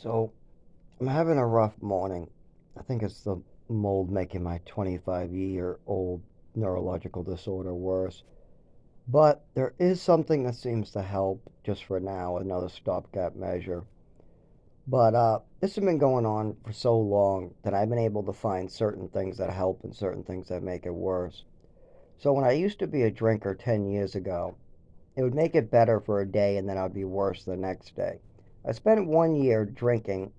So I'm having a rough morning. I think it's the mold making my 25-year-old neurological disorder worse. But there is something that seems to help just for now, another stopgap measure. But this has been going on for so long that I've been able to find certain things that help and certain things that make it worse. So when I used to be a drinker 10 years ago, it would make it better for a day and then I'd be worse the next day. I spent 1 year drinking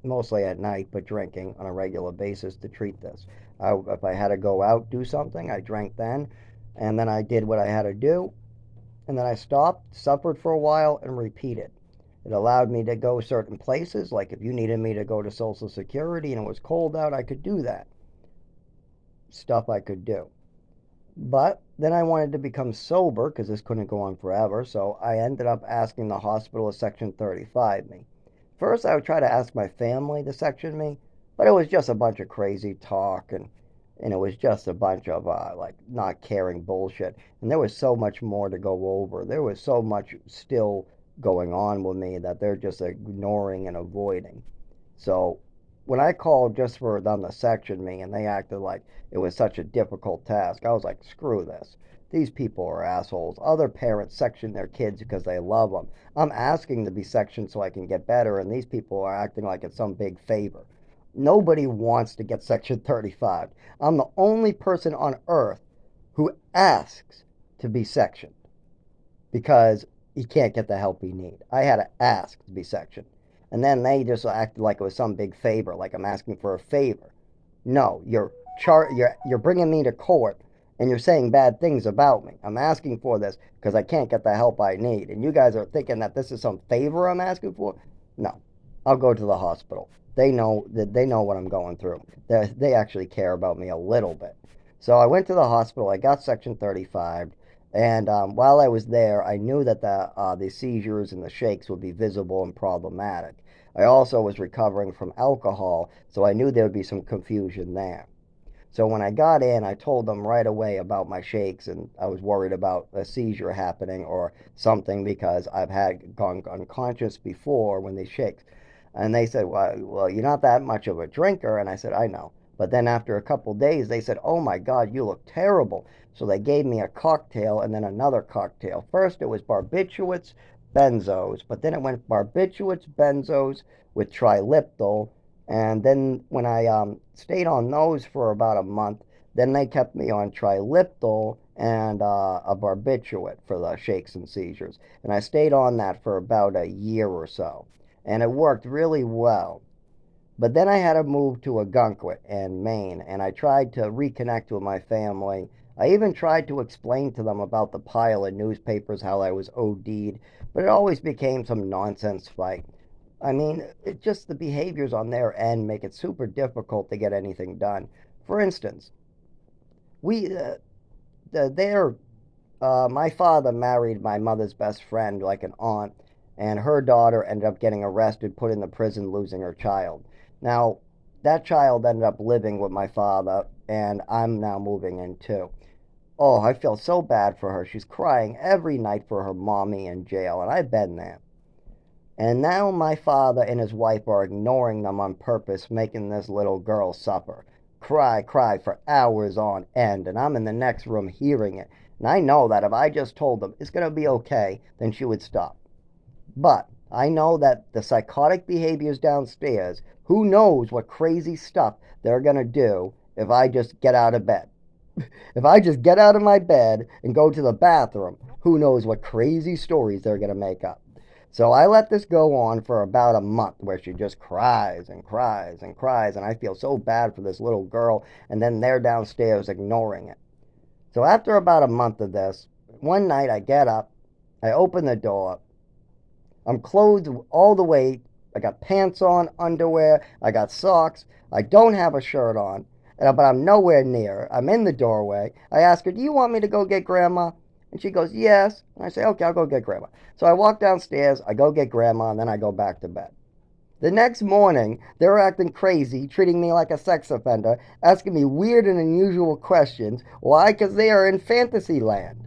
mostly at night, but drinking on a regular basis to treat this. If I had to go out, do something, I drank then, and then I did what I had to do, and then I stopped, suffered for a while, and repeated. It allowed me to go certain places, like if you needed me to go to Social Security and it was cold out, I could do that. Stuff I could do. But then I wanted to become sober because this couldn't go on forever, so I ended up asking the hospital to Section 35 me. First, I would try to ask my family to section me, but it was just a bunch of crazy talk and it was just a bunch of like not caring bullshit. And there was so much more to go over. There was so much still going on with me that they're just ignoring and avoiding. So when I called just for them to section me and they acted like it was such a difficult task, I was like, screw this. These people are assholes. Other parents section their kids because they love them. I'm asking to be sectioned so I can get better, and these people are acting like it's some big favor. Nobody wants to get Section 35. I'm the only person on earth who asks to be sectioned because he can't get the help he needs. I had to ask to be sectioned. And then they just acted like it was some big favor, like I'm asking for a favor. No, you're bringing me to court and you're saying bad things about me. I'm asking for this because I can't get the help I need. And you guys are thinking that this is some favor I'm asking for? No. I'll go to the hospital. They know what I'm going through. They actually care about me a little bit. So I went to the hospital. I got Section 35. And while I was there, I knew that the seizures and the shakes would be visible and problematic. I also was recovering from alcohol, so I knew there would be some confusion there. So when I got in, I told them right away about my shakes, and I was worried about a seizure happening or something because I've had gone unconscious before when they shakes. And they said, well, you're not that much of a drinker. And I said, I know. But then after a couple days, they said, oh my God, you look terrible. So they gave me a cocktail and then another cocktail. First, it was barbiturates, benzos, but then it went barbiturates, benzos with triliptal. And then when I stayed on those for about a month, then they kept me on triliptal and a barbiturate for the shakes and seizures. And I stayed on that for about a year or so. And it worked really well. But then I had to move to Ogunquit in Maine, and I tried to reconnect with my family. I even tried to explain to them about the pile of newspapers, how I was OD'd, but it always became some nonsense fight. I mean, it just the behaviors on their end make it super difficult to get anything done. For instance, we their my father married my mother's best friend, like an aunt, and her daughter ended up getting arrested, put in the prison, losing her child. Now, that child ended up living with my father, and I'm now moving in too. Oh, I feel so bad for her. She's crying every night for her mommy in jail, and I've been there. And now my father and his wife are ignoring them on purpose, making this little girl suffer. Cry, cry for hours on end, and I'm in the next room hearing it. And I know that if I just told them it's going to be okay, then she would stop. But I know that the psychotic behaviors downstairs, who knows what crazy stuff they're going to do if I just get out of bed. If I just get out of my bed and go to the bathroom, who knows what crazy stories they're going to make up. So I let this go on for about a month where she just cries and cries and cries, and I feel so bad for this little girl, and then they're downstairs ignoring it. So after about a month of this, one night I get up, I open the door, I'm clothed all the way. I got pants on, underwear, I got socks. I don't have a shirt on, but I'm nowhere near. I'm in the doorway. I ask her, do you want me to go get grandma? And she goes, yes. And I say, okay, I'll go get grandma. So I walk downstairs, I go get grandma, and then I go back to bed. The next morning, they're acting crazy, treating me like a sex offender, asking me weird and unusual questions. Why? Because they are in fantasy land.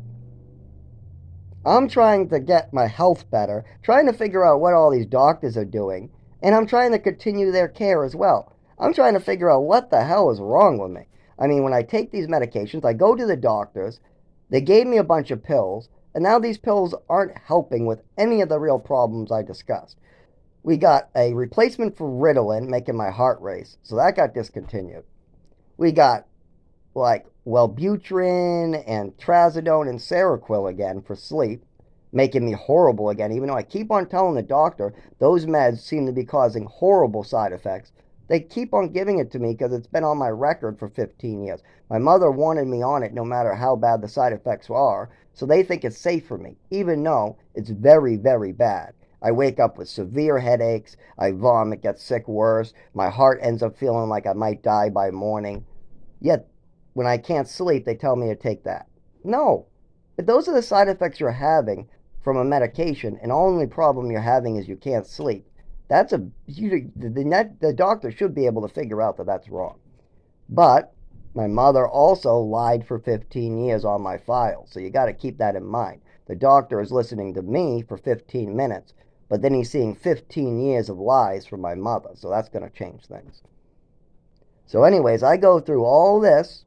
I'm trying to get my health better, trying to figure out what all these doctors are doing, And I'm trying to continue their care as well. I'm trying to figure out what the hell is wrong with me. I mean, when I take these medications, I go to the doctors, they gave me a bunch of pills, and now these pills aren't helping with any of the real problems I discussed. We got a replacement for Ritalin, making my heart race, so that got discontinued. We got like Wellbutrin and Trazodone and Seroquel again for sleep, making me horrible again. Even though I keep on telling the doctor those meds seem to be causing horrible side effects, they keep on giving it to me because it's been on my record for 15 years. My mother wanted me on it no matter how bad the side effects are, so they think it's safe for me, even though it's very, very bad. I wake up with severe headaches, I vomit, get sick worse, my heart ends up feeling like I might die by morning. Yet, when I can't sleep, they tell me to take that. No. If those are the side effects you're having from a medication, and the only problem you're having is you can't sleep, that's the doctor should be able to figure out that that's wrong. But my mother also lied for 15 years on my file, so you got to keep that in mind. The doctor is listening to me for 15 minutes, but then he's seeing 15 years of lies from my mother, so that's going to change things. So anyways, I go through all this,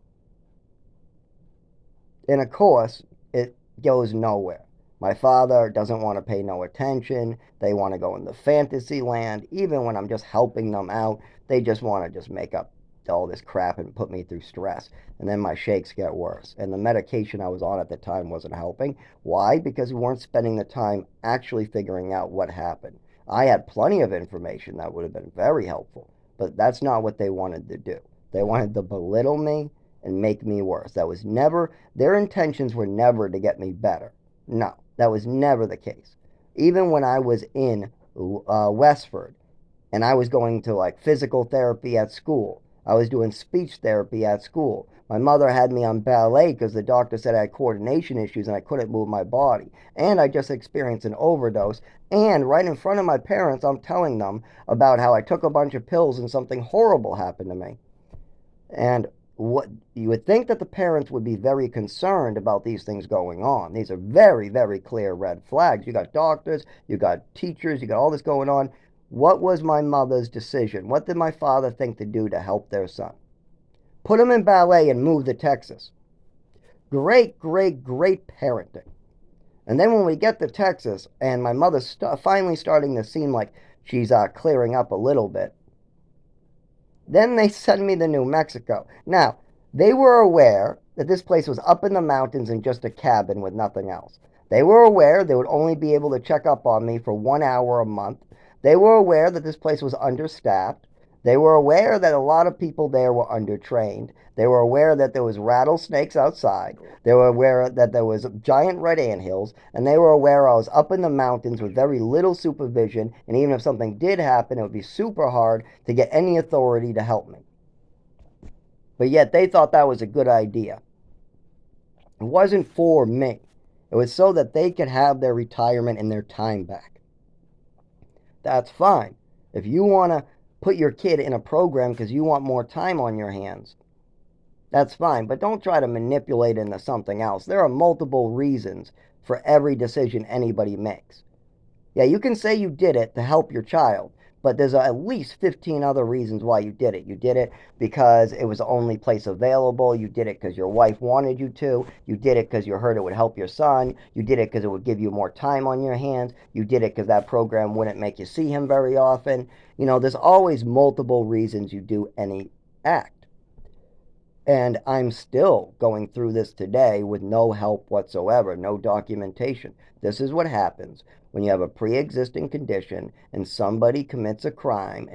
and of course, it goes nowhere. My father doesn't want to pay no attention. They want to go into fantasy land. Even when I'm just helping them out, they just want to just make up all this crap and put me through stress. And then my shakes get worse. And the medication I was on at the time wasn't helping. Why? Because we weren't spending the time actually figuring out what happened. I had plenty of information that would have been very helpful, but that's not what they wanted to do. They wanted to belittle me and make me worse. That was never, their intentions were never to get me better. No, that was never the case. Even when I was in Westford and I was going to like physical therapy at school, I was doing speech therapy at school. My mother had me on ballet because the doctor said I had coordination issues and I couldn't move my body. And I just experienced an overdose. And right in front of my parents, I'm telling them about how I took a bunch of pills and something horrible happened to me. And what you would think that the parents would be very concerned about these things going on. These are very, very clear red flags. You got doctors, you got teachers, you got all this going on. What was my mother's decision? What did my father think to do to help their son? Put him in ballet and move to Texas. Great, great, great parenting. And then when we get to Texas, and my mother's finally starting to seem like she's clearing up a little bit, then they send me to New Mexico. Now, they were aware that this place was up in the mountains in just a cabin with nothing else. They were aware they would only be able to check up on me for 1 hour a month. They were aware that this place was understaffed. They were aware that a lot of people there were undertrained. They were aware that there was rattlesnakes outside. They were aware that there was giant red anthills, and they were aware I was up in the mountains with very little supervision, and even if something did happen, it would be super hard to get any authority to help me. But yet they thought that was a good idea. It wasn't for me. It was so that they could have their retirement and their time back. That's fine. If you want to put your kid in a program because you want more time on your hands, that's fine. But don't try to manipulate into something else. There are multiple reasons for every decision anybody makes. Yeah, you can say you did it to help your child, but there's at least 15 other reasons why you did it. You did it because it was the only place available. You did it because your wife wanted you to. You did it because you heard it would help your son. You did it because it would give you more time on your hands. You did it because that program wouldn't make you see him very often. You know, there's always multiple reasons you do any act. And I'm still going through this today with no help whatsoever, no documentation. This is what happens when you have a pre-existing condition and somebody commits a crime and